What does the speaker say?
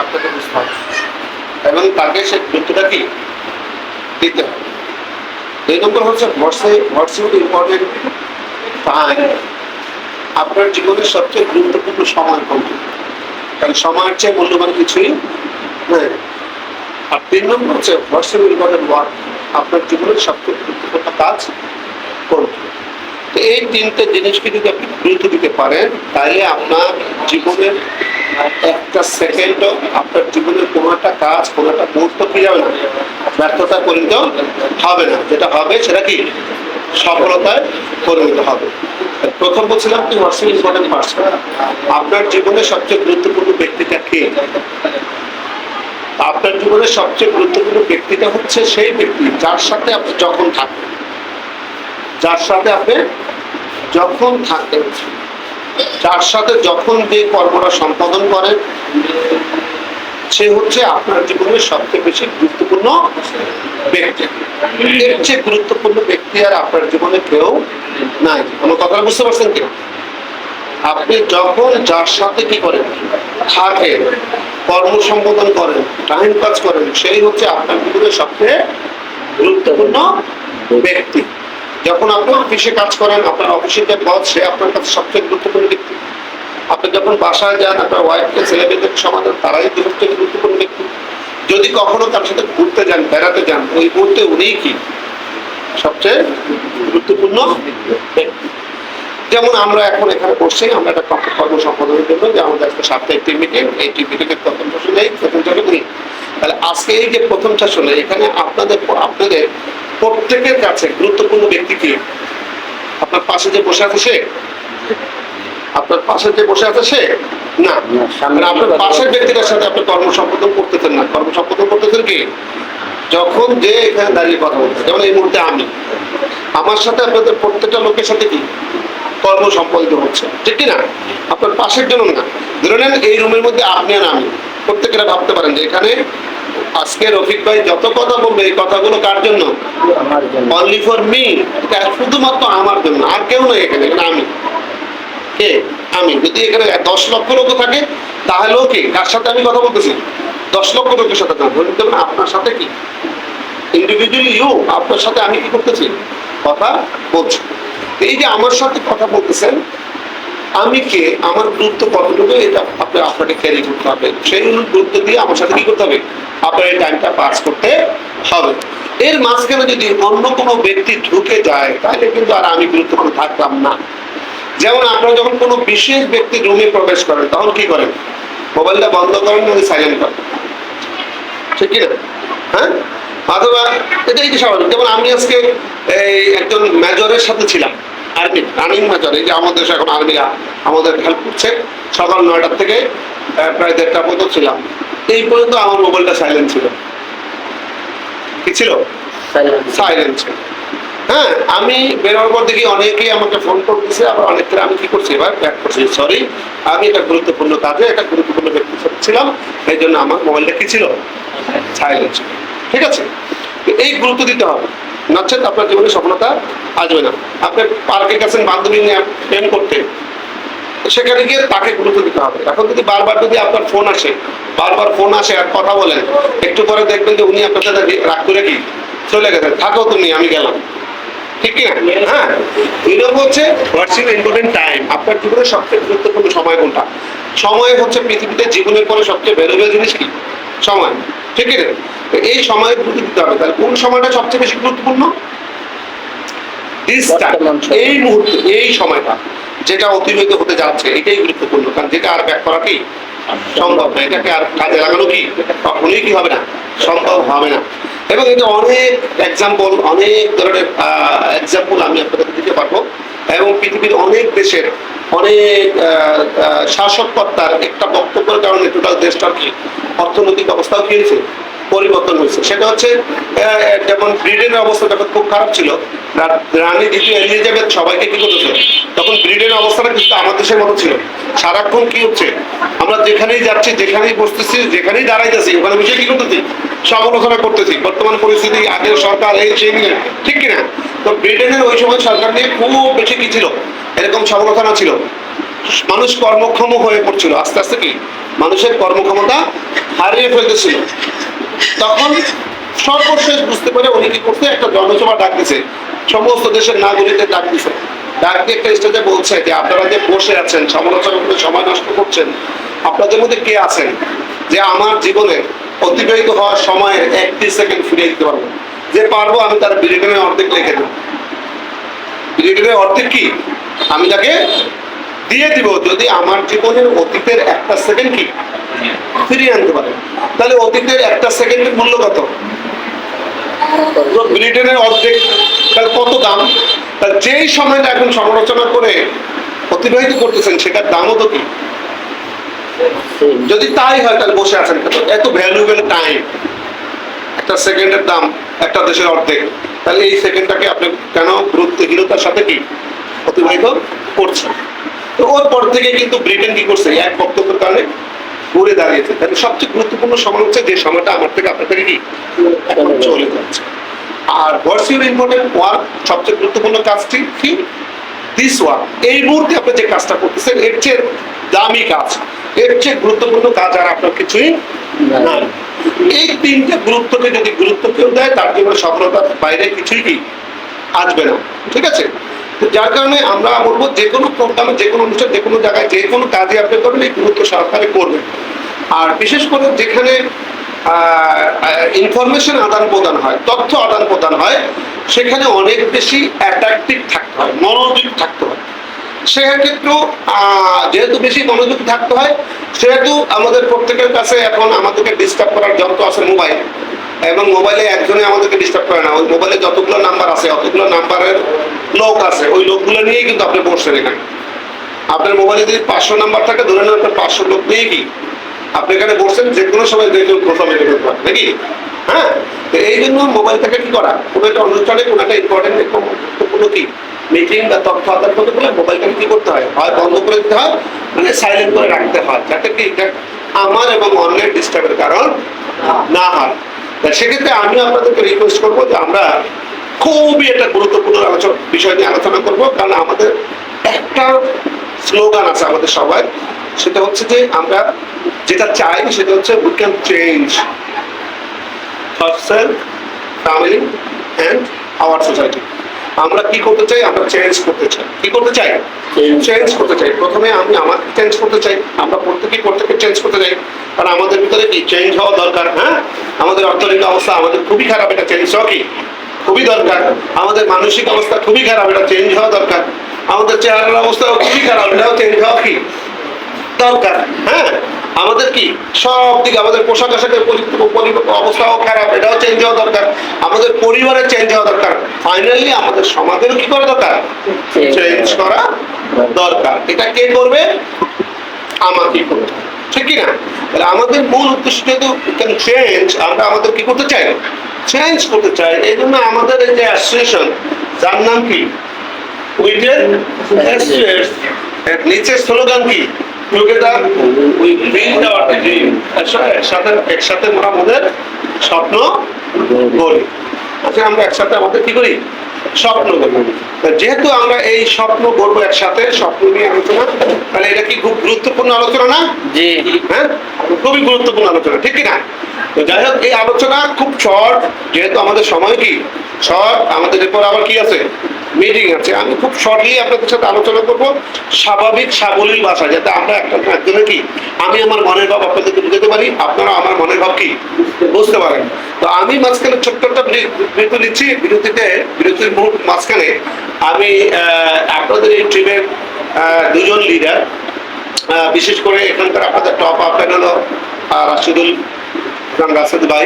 আপনাকে বুঝতে হবে এবং তাকে সে গুরুত্বটা কি দিতে হবে। 2 নম্বর হচ্ছে হোয়াটস ইম্পর্টেন্ট টাইম। আপনার জীবনের সবচেয়ে গুরুত্বপূর্ণ সময় কোনটা? কারণ সময়ের চেয়ে মূল্যবান কিছুই নেই। আর 3 নম্বর হচ্ছে হোয়াটস ইম্পর্টেন্ট ওয়ার্ক। আপনার জীবনের সবচেয়ে গুরুত্বপূর্ণ কাজ কোনটা? তো এই 3টে জিনিসকে যদি আপনি গুরুত্ব দিতে পারেন, তাহলে আপনার জীবনের একটা সেকেন্ডও আপনার জীবনের কোনো একটা কাজ, কোনো একটা মুহূর্ত কি যাবে না, ব্যর্থতায় পরিণত হবে না। যেটা হবে সেটা কি সফলতায় পরিণত হবে। প্রথম বলছিলাম কি হোয়াটস ইম্পর্টেন্ট পার্সন। আপনার জীবনের সবচেয়ে গুরুত্বপূর্ণ ব্যক্তিটা কে? আপনার জীবনের সবচেয়ে গুরুত্বপূর্ণ ব্যক্তিটা হচ্ছে সেই ব্যক্তি যার সাথে আপনি যখন থাকেন, যার সাথে আপনি যখন থাকেন, যার সাথে যখন যে কর্মটা সম্পাদন করেন, সে হচ্ছে আপনার জীবনের সবচেয়ে বেশি গুরুত্বপূর্ণ ব্যক্তি। এর চেয়ে গুরুত্বপূর্ণ ব্যক্তি আর আপনার জীবনে কেউ নাই। আমার কথাটা বুঝতে পারছেন কি? আপনি যখন যার সাথে কি করেন, থাকেন, কর্ম সম্পাদন করেন, টাইম কাজ করেন, সেই হচ্ছে আপনার জীবনের সবচেয়ে গুরুত্বপূর্ণ ব্যক্তি। যখন আপনি অফিসে কাজ করেন, আপনার অফিসের যে বস, সে আপনার কাছে সবচেয়ে গুরুত্বপূর্ণ ব্যক্তি। আপনি যখন বাসায় যান, আপনার ওয়াইফকে ছেলেমেয়েদের সমাধান, তারাই সবচেয়ে গুরুত্বপূর্ণ ব্যক্তি। যদি কখনো তার সাথে ঘুরতে যান, বেড়াতে যান, ওই মুহূর্তে উনিই কি সবচেয়ে গুরুত্বপূর্ণ ব্যক্তি। যেমন আমরা এখন এখানে বসছি, আমরা একটা কর্ম সম্পাদনের জন্য যে আমাদের একটা সাপ্তাহিক টিম মিটিং, এই টিম মিটিংয়ের প্রথম সেশনেই প্রথমটা করি। তাহলে আজকে এই যে প্রথম সেশনে এখানে আপনাদের প্রত্যেকের কাছে গুরুত্বপূর্ণ ব্যক্তি কি? আপনার পাশে যে বসে আছে সে? আপনার পাশে যে বসে আছে সে না। আপনার পাশের ব্যক্তিটার সাথে আপনি কর্ম সম্পাদন করতেছেন না। কর্ম সম্পাদন করতেছেন কি যখন যে এখানে দাঁড়িয়ে কথা বলছে। যেমন এই মুহূর্তে আমি, আমার সাথে আপনাদের প্রত্যেকটা লোকের সাথে কি কর্ম সম্পাদিত হচ্ছে, ঠিক কিনা? আপনার পাশের জন্য না। ধরে নেন এই রুমের মধ্যে আপনি আর আমি, প্রত্যেকেরা ভাবতে পারেন যে এখানে আজকে রফিক ভাই যত কথা বলবে, এই কথাগুলো কার জন্য? Only for me. এটা শুধুমাত্র আমার জন্য, আর কেউ নয়। এখানে আমি কে? আমি। যদি এখানে 10 লক্ষ লোক থাকে, তাহলেও কি কার সাথে আমি কথা বলতেছি? 10 লক্ষ লোকের সাথে না, আপনার সাথে কি ইন্ডিভিজুয়ালি আপনার সাথে আমি কি করতেছি? কথা বলছি। এই যে আমার সাথে কথা বলতেছেন, আমি কে, আমার গুরুত্ব কতটুকু, এটা আপনাকে ক্যারি করতে হবে। সেই গুরুত্ব দিয়ে আমার সাথে কি করতে হবে? আপনার এই টাইমটা পাস করতে হবে। এর মাঝখানে যদি অন্য কোনো ব্যক্তি ঢুকে যায়, তাহলে কিন্তু আর আমি গুরুত্বপূর্ণ থাকলাম না। যেমন আপনারা যখন কোনো বিশেষ ব্যক্তি রুমে প্রবেশ করেন, তখন কি করেন? মোবাইলটা বন্ধ করেন, মানে সাইলেন্ট করেন, ঠিক কিনা? হ্যাঁ, অথবা এটাই কি স্বাভাবিক। যেমন আমি আজকে এই একজন মেজরের সাথে ছিলাম, আর্মি রানিং মেজর। এই যে আমাদের দেশে এখন আর্মিরা আমাদের হেল্প করছে, সকাল 9টা থেকে প্রায় 1:30 পর্যন্ত ছিলাম। এই পর্যন্ত আমার মোবাইলটা সাইলেন্ট ছিল। কি ছিল? সাইলেন্ট ছিল। হ্যাঁ, আমি বেরোর পর দেখি অনেকেই আমাকে ফোন করতেছে, আবার অনেকটা আমি কি করছি, এবার ব্যাক করছি, সরি আমি একটা গুরুত্বপূর্ণ কাজে একটা গুরুত্বপূর্ণ ব্যক্তির সাথে ছিলাম, এই জন্য আমার মোবাইলটা কি ছিল? সাইলেন্ট ছিল। ঠিক আছে? এই গুরুত্ব দিতে হবে, নচেত আপনার জীবনে সফলতা আসবে না। আপনি পার্কে গেছেন বান্ধবী নিয়ে প্রেম করতে, সেখানে গিয়ে তাকে গুরুত্ব দিতে হবে। এখন যদি বারবার যদি আপনার ফোন আসে, বারবার ফোন আসে আর কথা বলেন, একটু পরে দেখবেন যে উনি আপনার সাথে রাগ করে কি চলে গেছেন, থাকো তুমি, আমি গেলাম, ঠিক কিনা? হ্যাঁ, এইরকম হচ্ছে হোয়াটস ইম্পর্টেন্ট টাইম। আপনার জীবনের সবচেয়ে গুরুত্বপূর্ণ সময় কোনটা? সময় হচ্ছে পৃথিবীতে জীবনের পরে সবচেয়ে ভ্যালুয়েবল জিনিস কি? সময়, ঠিক কিনা? এই সময়ের গুরুত্ব দিতে হবে। তাহলে কোন সময়টা সবচেয়ে বেশি গুরুত্বপূর্ণ? এই মুহূর্তে, এই সময়টা যেটা অতিবাহিত হতে যাচ্ছে, এটাই গুরুত্বপূর্ণ। কারণ যেটা আর ব্যাক করা কি সম্ভব না, এটাকে আর কাজে লাগানো কি কখনোই কি হবে না, সম্ভব হবে না। এবং এটা অনেক এক্সাম্পল, অনেক ধরনের এক্সাম্পল আমি আপনাদের দিতে পারবো। এবং পৃথিবীর অনেক দেশের অনেক শাসককর্তার একটা বক্তব্যের কারণে টোটাল দেশটার কি অর্থনৈতিক অবস্থাও কি হয়েছে, পরিবর্তন হয়েছে। সেটা হচ্ছে যেমন ব্রিটেনের অবস্থা যখন খুব খারাপ ছিল, রানী দ্বিতীয় এলিজাবেথ সবাইকে কি করতেছে, তখন ব্রিটেনের অবস্থাটা কিন্তু আমাদের দেশের মতো ছিল। সারাক্ষণ কি হচ্ছে, আমরা যেখানেই যাচ্ছি, যেখানেই বসতেছি, যেখানেই দাঁড়াইতেছি, ওখানে বসে কি করতেছি, সমালোচনা করতেছি বর্তমান পরিস্থিতি, আগের সরকার, এই সেই নিয়ে, ঠিক কিনা? তো ব্রিটেনের ওই সময় সরকার নিয়ে খুব বেশি কি ছিল, এরকম সমালোচনা ছিল, মানুষ কর্মক্ষম হয়ে পড়ছিল, আস্তে আস্তে কি মানুষের কর্মক্ষমতা হারিয়ে ফেলতেছিল। তখন সর্বশেষ বুঝতে পারে উনি কি করছে, একটা জনসভা ডাক দিছে, সমস্ত দেশের নাগরিকদের ডাক দিছে। ডাক দিয়ে একটা স্টেজে বলছে যে আপনারা যে বসে আছেন সমালোচনা করে সময় নষ্ট করছেন, আপনাদের মধ্যে কে আছেন যে আমার জীবনে অতিবাহিত হওয়ার সময়ের 1 সেকেন্ড ফিরিয়ে দিতে পারবো? যে পারবো আমি তার ব্রিটেনের অর্ধেক লিখে দেবো। ব্রিটেনের অর্ধেক কি আমি তাকে দিয়ে দিব যদি আমার জীবনের অতীতের 1 সেকেন্ড কি ফিরিয়ে আনতে পারে। তাহলে অতীতের 1 সেকেন্ডের মূল্য কত? ব্রিটেনের অর্ধেক, তার কত দাম? তার যেই সময়টা এখন সমালোচনা করে অতিবাহিত করতেছেন সেটার দামও তো কি? যদি তাই হয় তাহলে বসে আছেন কেন? এত ভ্যালুয়েবল টাইম, 1 সেকেন্ডের দাম একটা দেশের অর্ধেক, তাহলে এই সেকেন্ডটাকে আপনি কেন গুরুত্বহীনতার সাথে কি অতিবাহিত করছেন? তো ওর পর থেকে কিন্তু ব্রিটেন কি করছে, এক বক্তব্যের কারণে ঘুরে দাঁড়িয়েছে। তাহলে সবচেয়ে গুরুত্বপূর্ণ সময় হচ্ছে যে সময়টা আমার থেকে আপনার থেকে কি এখন চলে যাচ্ছে। আর হোয়াটস ইউর ইম্পর্টেন্ট ওয়ার্ক, সবচেয়ে গুরুত্বপূর্ণ কাজটি কি? This work. এই মুহূর্তে আপনি যে কাজটা করতেছেন এর চেয়ে দামি কাজ, এর চেয়ে গুরুত্বপূর্ণ কাজ আর আপনার কিছুই নাই। এই 3টে গুরুত্বকে যদি গুরুত্ব কেউ দেয় তার জন্য সফলতার বাইরে কিছুই কি আসবে না। ঠিক আছে? যার কারণে আমরা বলবো যে কোনো প্রোগ্রামে, যে কোনো অনুষ্ঠান, যে কোনো জায়গায়, যে কোনো কাজে আপনি করবেন এই গুরুত্ব সহকারে করবেন। আর বিশেষ করে যেখানে ইনফরমেশন আদান প্রদান হয়, তথ্য আদান প্রদান হয়, সেখানে অনেক বেশি অ্যাট্রাকটিভ থাকতে হয়, মনোযোগ থাকতে হয়। সেক্ষেত্রেও যেহেতু বেশি মনোযোগ থাকতে হয়, সেহেতু আমাদের প্রত্যেকের কাছে এখন আমাদেরকে ডিস্টার্ব করার যন্ত্র আছে মোবাইল, এবং মোবাইলে একজনে আমাদেরকে ডিস্টার্ব করে না, ওই মোবাইলে যতগুলো নাম্বার আছে অতগুলো নাম্বারের লোক আছে, ওই লোকগুলো নিয়েই কিন্তু আপনি বসছেন এখানে। আপনার মোবাইলে যদি 500 নাম্বার থাকে, ধরে নেন আপনার 500 লোক নিয়ে কি আপনি এখানে বসছেন, যে কোনো সময় দেখে কোথাও মেরে ফেলতে পারেন নাকি? হ্যাঁ, তো এই জন্য মোবাইলটাকে কি করা, কোনো একটা অনুষ্ঠানে, কোনো একটা ইম্পর্টেন্ট গুরুত্বপূর্ণ কি মিটিং বা তথ্য আদান করতে গেলে মোবাইলটাকে কি করতে হয়, হয় বন্ধ করে দিতে হয়, মানে সাইলেন্ট করে রাখতে হয়, যাতে কি আমার এবং অন্যের ডিস্টার্বের কারণ না হয়। সেক্ষেত্রে আমি আপনাদেরকে রিকোয়েস্ট করবো যে আমরা খুবই একটা গুরুত্বপূর্ণ বিষয় নিয়ে আলোচনা করবো। কারণ আমাদের একটা স্লোগান আছে আমাদের সবাই, সেটা হচ্ছে যে আমরা যেটা চাই সেটা হচ্ছে we can change ourselves, family and our society। আমরা কি করতে চাই? আমরা চেঞ্জ করতে চাই। কি করতে চাই? চেঞ্জ করতে চাই। প্রথমে আমি আমাকে চেঞ্জ করতে চাই, আমরা প্রত্যেকে চেঞ্জ করতে চাই, কারণ আমাদের ভিতরে কি চেঞ্জ হওয়া দরকার। হ্যাঁ, আমাদের অর্থনৈতিক অবস্থা আমাদের খুবই খারাপ, এটা চেঞ্জ হওয়া কি খুবই দরকার। আমাদের মানসিক অবস্থা খুবই খারাপ, এটা চেঞ্জ হওয়া দরকার। আমাদের চেহারার অবস্থাও খুবই খারাপ, এটাও চেঞ্জ হওয়া কি দরকার। হ্যাঁ, আমাদের কি সব দিকে, আমাদের পোশাক আশাকের অবস্থাও খারাপ, এটাও চেঞ্জ হওয়া দরকার। আমাদের পরিবারের চেঞ্জ হওয়া দরকার। ফাইনালি আমাদের সমাজেরও কি করা দরকার? চেঞ্জ করা দরকার। এটা কে করবে? আমাকে করবে, ঠিক কিনা? তাহলে আমাদের মূল উদ্দেশ্য যেহেতু চেঞ্জ, আমরা আমাদের কি করতে চাই? চেঞ্জ করতে চাই। এই জন্য আমাদের এই যে অ্যাসোসিয়েশন, যার নাম কি উইটেন অ্যাসোসিয়েটস, এর নিচের স্লোগান কি? Together we build our dream. একসাথে আমরা আমাদের স্বপ্ন গড়ি। আচ্ছা, আমরা একসাথে আমাদের কি করি? স্বপ্ন গড়ি। যেহেতু আমরা এই স্বপ্ন গড়বো একসাথে, স্বপ্ন নিয়ে আলোচনা, তাহলে এটা কি খুব গুরুত্বপূর্ণ আলোচনা না? জি। হ্যাঁ, খুবই গুরুত্বপূর্ণ আলোচনা, ঠিক কিনা? তো যাই হোক, এই আলোচনা খুব শর্ট, যেহেতু আমাদের সময় কি শর্ট, আমাদের এরপর আবার কি আছে, মিটিং আছে। আমি খুব শর্টলি আপনাদের সাথে আলোচনা করব স্বাভাবিক সাবলীল ভাষা, যাতে আমরা একজনের কি আমি আমার মনের ভাব আপনাদেরকে বুঝতে পারি, আপনারা আমার মনের ভাব কি বুঝতে পারেন। তো আমি মাঝখানে ছোট্ট একটা বিরতি নিচ্ছি, বিরতির মুহূর্ত মাঝখানে আমি আপনাদের এই ট্রিমের 2জন লিডার, বিশেষ করে এখানকার আপনাদের টপ আপ হলো রাশিদুল রাশেদ ভাই,